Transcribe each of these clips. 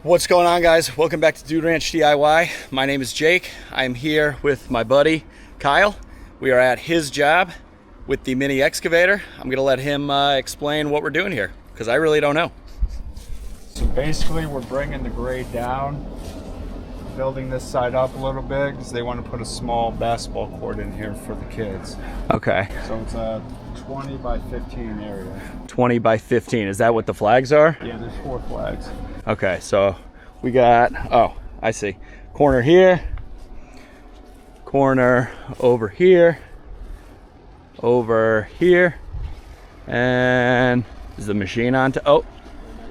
What's going on, guys? Welcome back to Dude Ranch DIY. My name is Jake. I'm here with my buddy Kyle. We are at his job with the mini excavator. I'm gonna let him explain what we're doing here because I really don't know. So basically we're bringing the grade down, building this side up a little bit because they want to put a small basketball court in here for the kids. Okay. So it's a 20 by 15 area. 20 by 15. Is that what the flags are? Yeah, there's 4 flags. Okay, so we got, oh, I see. Corner here, corner over here, and is the machine on to, oh,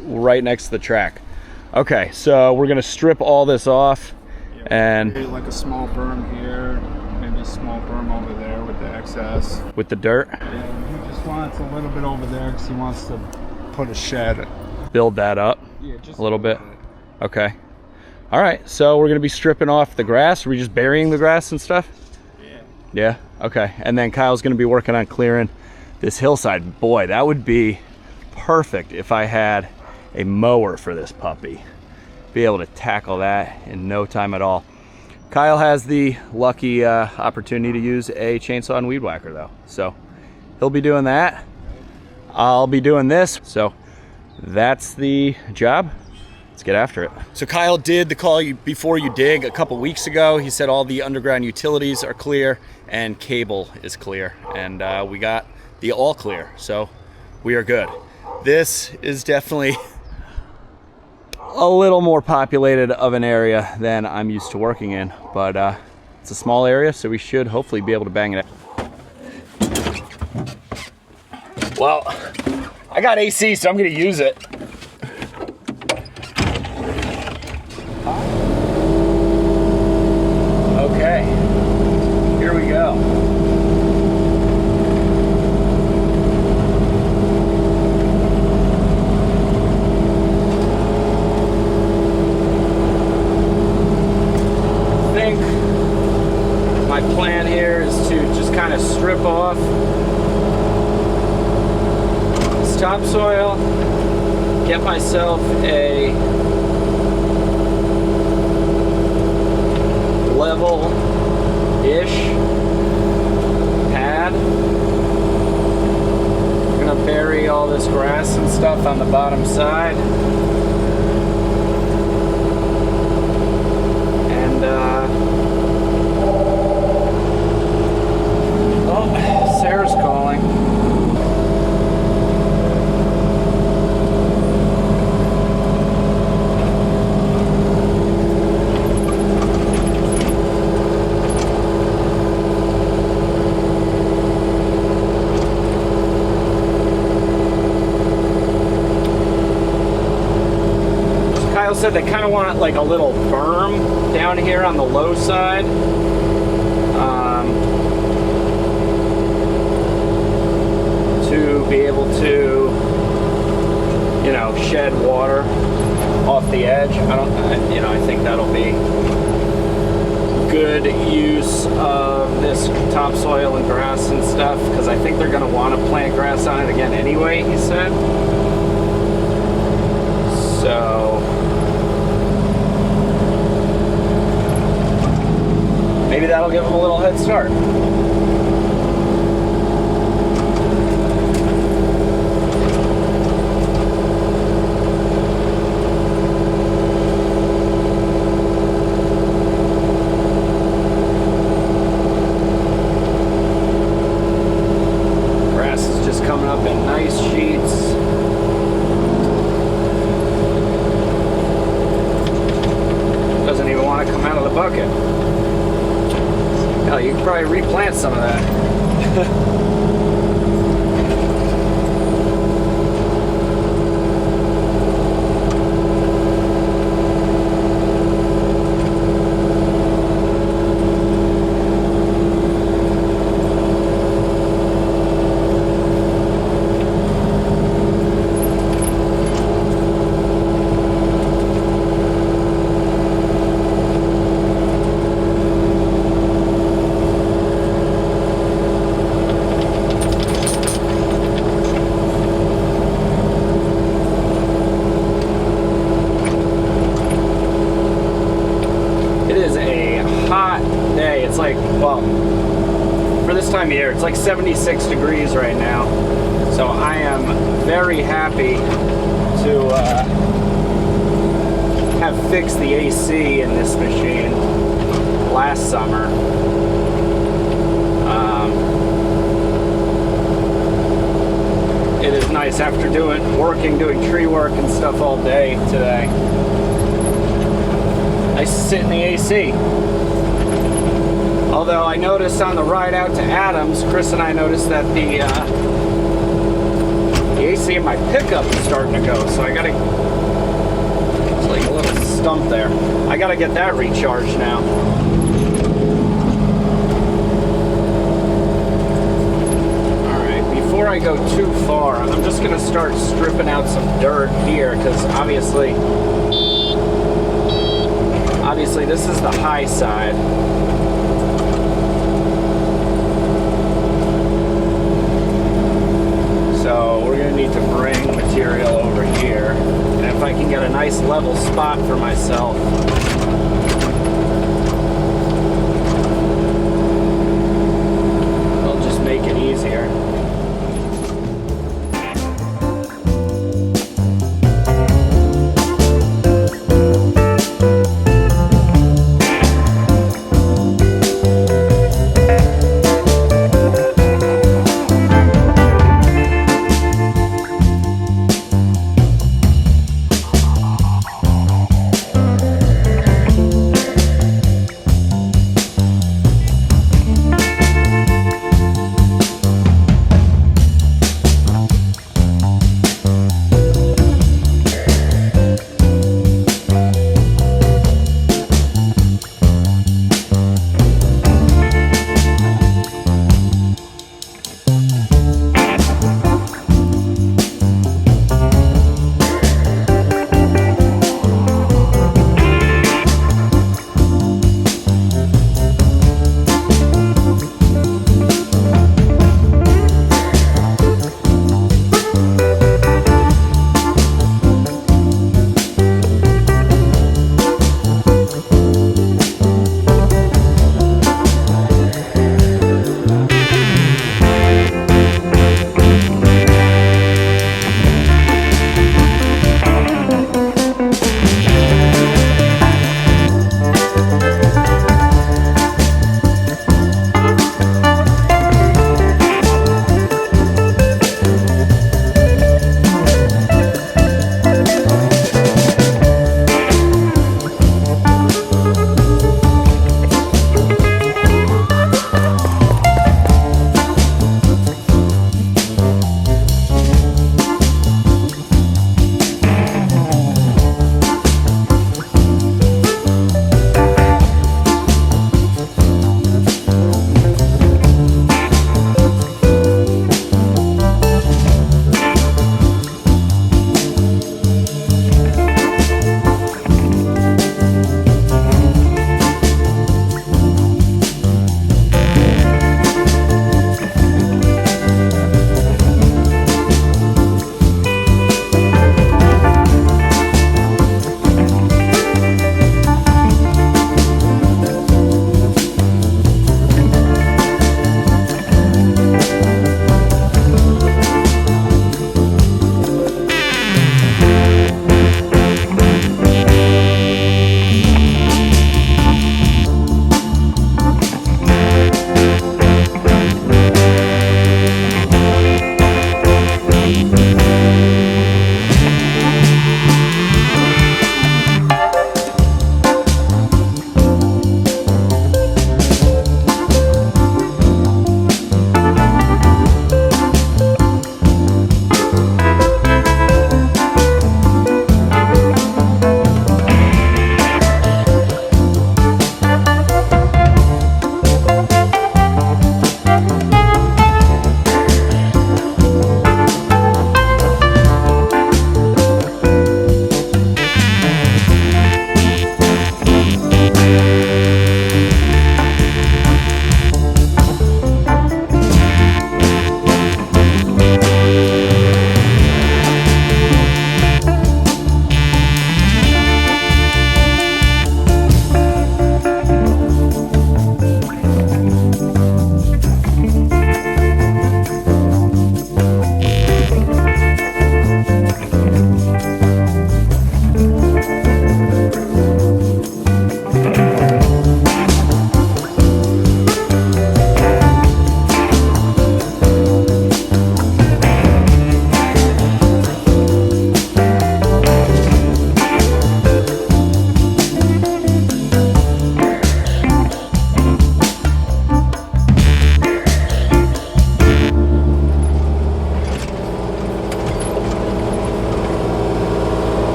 right next to the track. Okay, so we're gonna strip all this off, Yeah, and like a small berm here, maybe a small berm over there with the excess. with the dirt, Yeah, he just wants a little bit over there because he wants to put a shed. build that up Yeah, just a little bit. Okay. All right, so we're gonna be stripping off the grass. Are we just burying the grass and stuff? Yeah. Yeah, okay. And then Kyle's gonna be working on clearing this hillside. Boy, that would be perfect if I had a mower for this puppy. Be able to tackle that in no time at all. Kyle has the lucky opportunity to use a chainsaw and weed whacker though. So he'll be doing that. I'll be doing this. So that's the job. Let's get after it. So Kyle did the call before you dig a couple weeks ago. He said all the underground utilities are clear and cable is clear. And we got the all clear. So we are good. This is definitely a little more populated of an area than I'm used to working in. But it's a small area, so we should hopefully be able to bang it out. Well, I got AC, so I'm gonna use it. Okay, here we go. I think my plan here is to just kind of strip off this topsoil, get myself a level-ish pad. I'm gonna bury all this grass and stuff on the bottom side. And oh, Sarah's calling. Said they kind of want like a little berm down here on the low side, to be able to, you know, shed water off the edge. I think that'll be good use of this topsoil and grass and stuff, because I think they're going to want to plant grass on it again anyway, he said. So maybe that'll give them a little head start. Grass is just coming up in nice sheets. Doesn't even want to come out of the bucket. Hell, you could probably replant some of that. like, well, for this time of year, it's like 76 degrees right now. So I am very happy to have fixed the AC in this machine last summer. It is nice after doing tree work and stuff all day today. Nice to sit in the AC. Although I noticed on the ride out to Adams, Chris and I noticed that the AC in my pickup is starting to go, so I gotta, it's like a little stump there. I gotta get that recharged now. Alright, before I go too far, I'm just gonna start stripping out some dirt here, because obviously this is the high side. So we're going to need to bring material over here. And if I can get a nice level spot for myself, it'll just make it easier.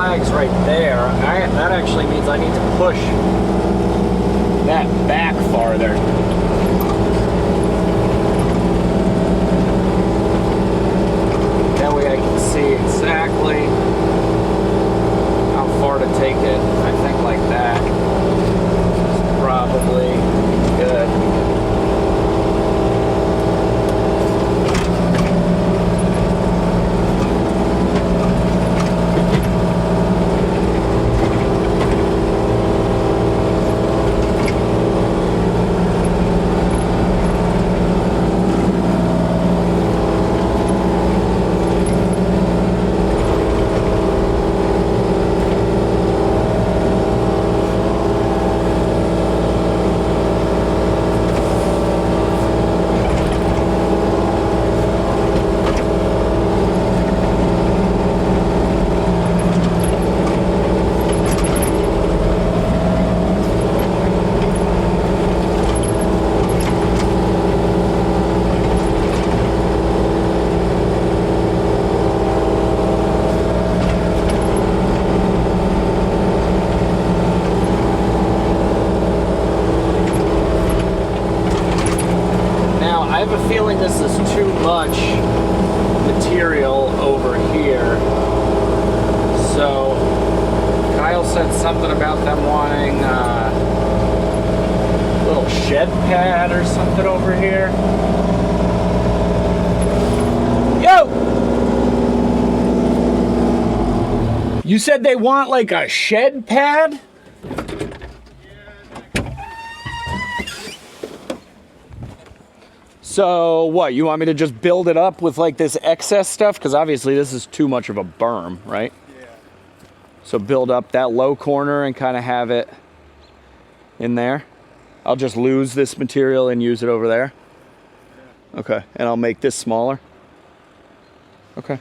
flags right there. That actually means I need to push that back farther. That way I can see exactly how far to take it. I think like that is probably good. This is too much material over here. So Kyle said something about them wanting a little shed pad or something over here. Yo! You said they want like a shed pad? So what, you want me to just build it up with like this excess stuff? Because obviously this is too much of a berm, right? Yeah. So build up that low corner and kind of have it in there. I'll just lose this material and use it over there. Yeah. Okay, and I'll make this smaller. Okay.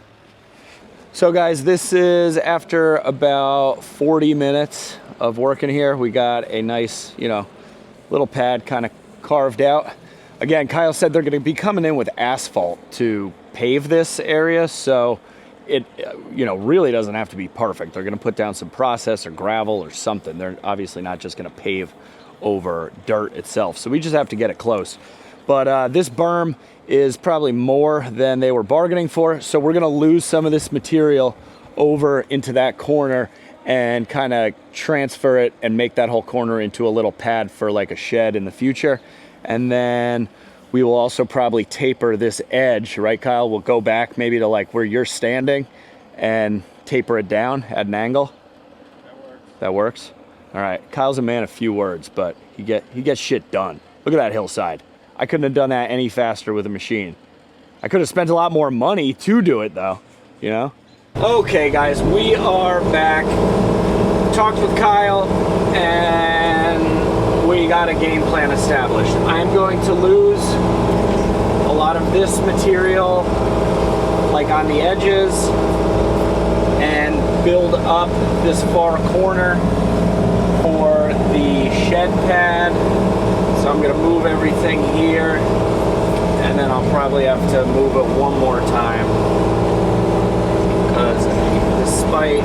So guys, this is after about 40 minutes of working here. We got a nice, you know, little pad kind of carved out. Again, Kyle said they're going to be coming in with asphalt to pave this area, so it, you know, really doesn't have to be perfect. They're going to put down some process or gravel or something. They're obviously not just going to pave over dirt itself, so we just have to get it close. But this berm is probably more than they were bargaining for, so we're going to lose some of this material over into that corner and kind of transfer it and make that whole corner into a little pad for like a shed in the future. And then we will also probably taper this edge, right, Kyle? We'll go back maybe to like where you're standing and taper it down at an angle. That works. That works? All right. Kyle's a man of few words, but he gets shit done. Look at that hillside. I couldn't have done that any faster with a machine. I could have spent a lot more money to do it though, you know? Okay, guys, we are back. Talked with Kyle and we got a game plan established. I'm going to lose a lot of this material, like on the edges, and build up this far corner for the shed pad. So I'm going to move everything here, and then I'll probably have to move it one more time, because despite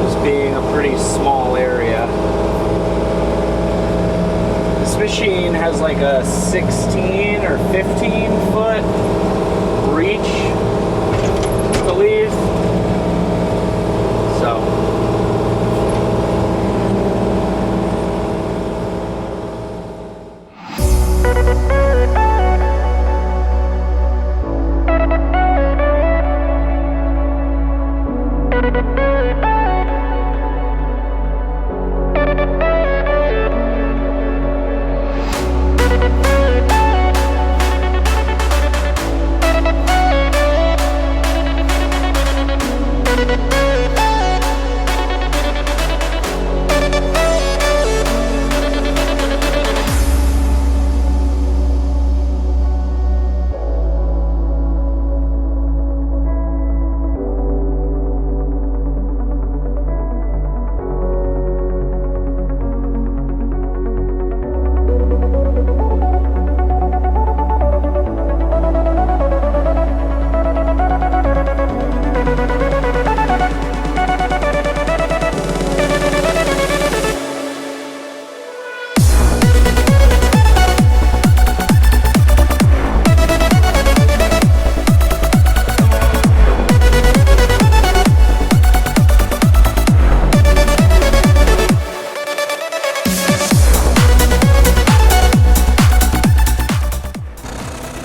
this being a pretty small area, this machine has like a 16 or 15 foot reach, I believe. So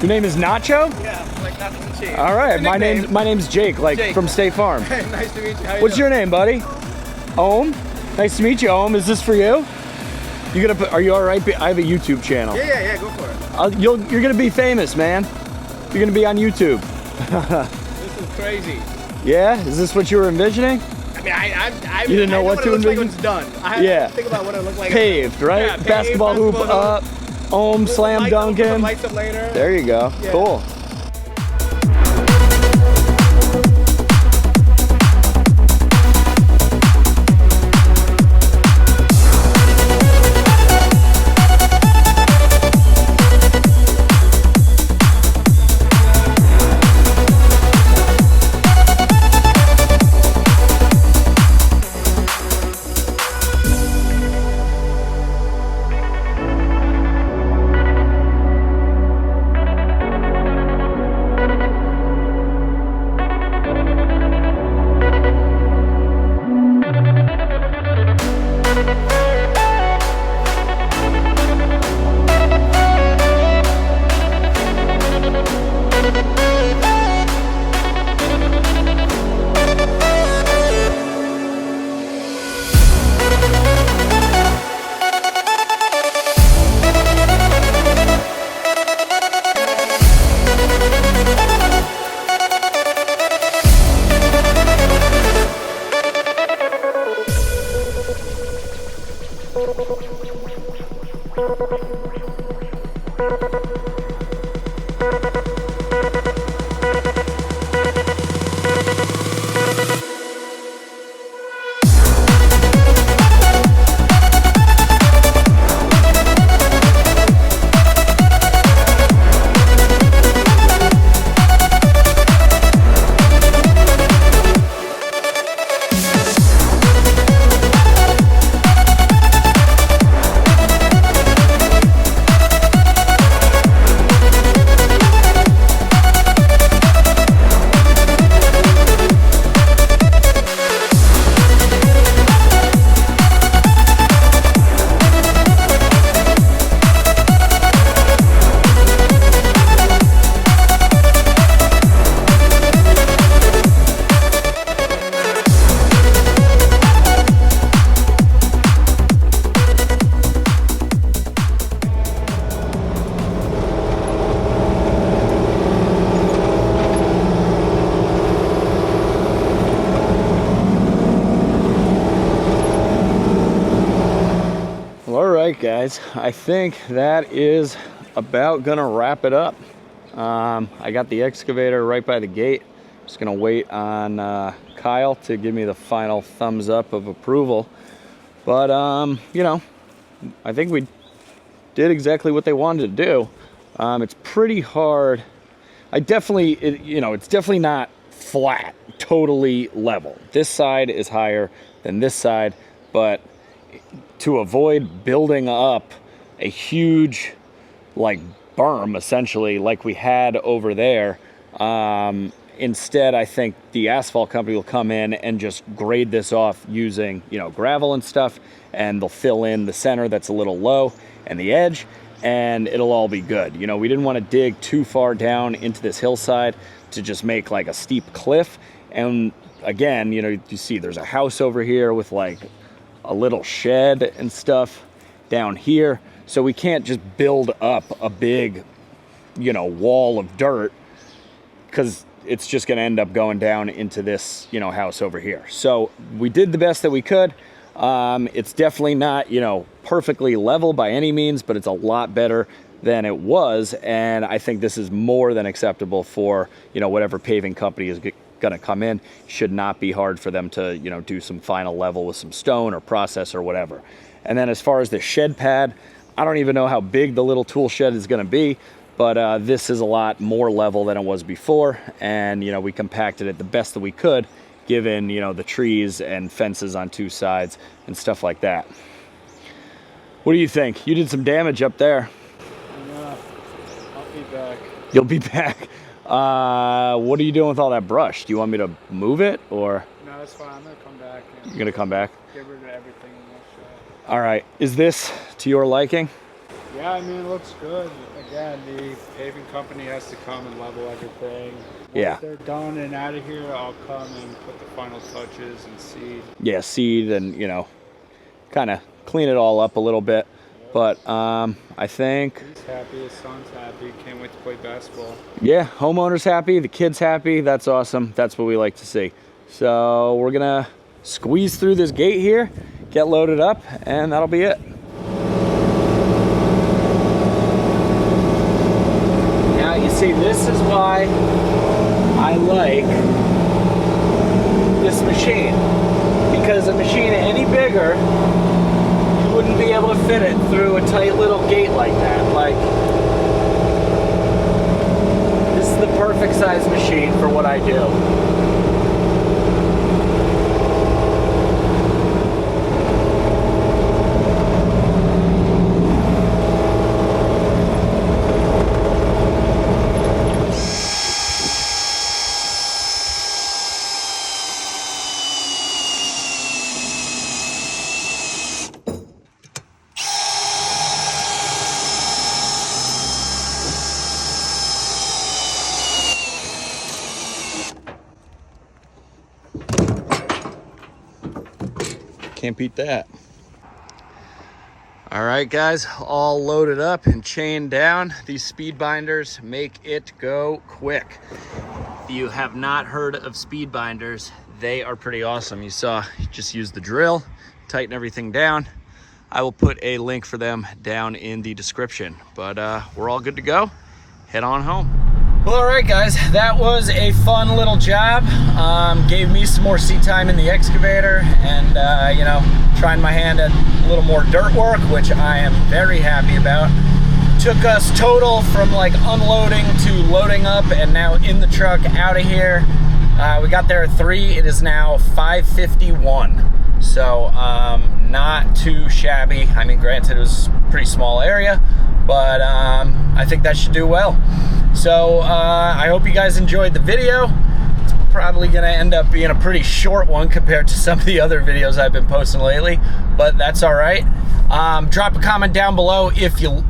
Your name is Nacho? Yeah, like nothing cheap. All right, my name's Jake, like Jake. from State Farm. Nice to meet you. How What's your name, buddy? Ohm? Nice to meet you, Ohm. Is this for you? You gonna put, are you all right? I have a YouTube channel. Yeah, go for it. You're gonna be famous, man. You're gonna be on YouTube. This is crazy. Yeah? Is this what you were envisioning? I mean, I You didn't know what to it looks like envision? when it's done. I have to think about what it looks like. Paved, right? Yeah, paved, basketball hoop up, Ohm, slam dunking. Lights up later. There you go. Yeah. Cool. Alright guys, I think that is about gonna wrap it up. I got the excavator right by the gate. Just gonna wait on Kyle to give me the final thumbs up of approval. But you know, I think we did exactly what they wanted to do. It's pretty hard. It's definitely not flat, totally level. This side is higher than this side, but to avoid building up a huge like berm essentially like we had over there, instead I think the asphalt company will come in and just grade this off using, you know, gravel and stuff, and they'll fill in the center that's a little low and the edge, and it'll all be good. You know, we didn't want to dig too far down into this hillside to just make like a steep cliff. And again, you know, you see there's a house over here with like a little shed and stuff down here, so we can't just build up a big, you know, wall of dirt, because it's just going to end up going down into this, you know, house over here. So we did the best that we could. It's definitely not, you know, perfectly level by any means, but it's a lot better than it was, and I think this is more than acceptable for, you know, whatever paving company is going to come in. Should not be hard for them to, you know, do some final level with some stone or process or whatever. And then as far as the shed pad, I don't even know how big the little tool shed is going to be, but this is a lot more level than it was before, and you know, we compacted it the best that we could given, you know, the trees and fences on two sides and stuff like that. What do you think? You did some damage up there. Yeah, I'll be back. You'll be back. What are you doing with all that brush? Do you want me to move it, or? No, it's fine. I'm gonna come back. You're gonna come back? Get rid of everything in this shot. All right. Is this to your liking? Yeah, I mean, it looks good. Again, the paving company has to come and level everything. Yeah. Once they're done and out of here, I'll come and put the final touches and seed. Yeah, seed and, you know, kind of clean it all up a little bit. But I think... He's happy, his son's happy, can't wait to play basketball. Yeah, homeowner's happy, the kid's happy. That's awesome. That's what we like to see. So we're going to squeeze through this gate here, get loaded up, and that'll be it. Now, you see, this is why I like this machine. Because a machine any bigger, you wouldn't be able to fit it through a tight little gate like that. Like, this is the perfect size machine for what I do. Can't beat that. All right, guys, all loaded up and chained down. These speed binders make it go quick. If you have not heard of speed binders, they are pretty awesome. You saw, just use the drill, tighten everything down. I will put a link for them down in the description. But we're all good to go. Head on home. Well, all right, guys, that was a fun little job. Gave me some more seat time in the excavator and, you know, trying my hand at a little more dirt work, which I am very happy about. Took us total from like unloading to loading up and now in the truck out of here. We got there at 3. It is now 5:51. So not too shabby. I mean, granted, it was a pretty small area, but I think that should do well. So I hope you guys enjoyed the video. It's probably gonna end up being a pretty short one compared to some of the other videos I've been posting lately, but that's all right. Drop a comment down below if you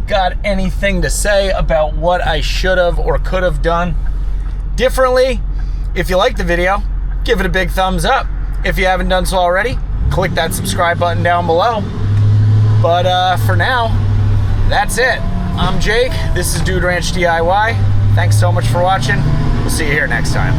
got anything to say about what I should have or could have done differently. If you like the video, give it a big thumbs up. If you haven't done so already, click that subscribe button down below. But for now, that's it. I'm Jake. This is Dude Ranch DIY. Thanks so much for watching. We'll see you here next time.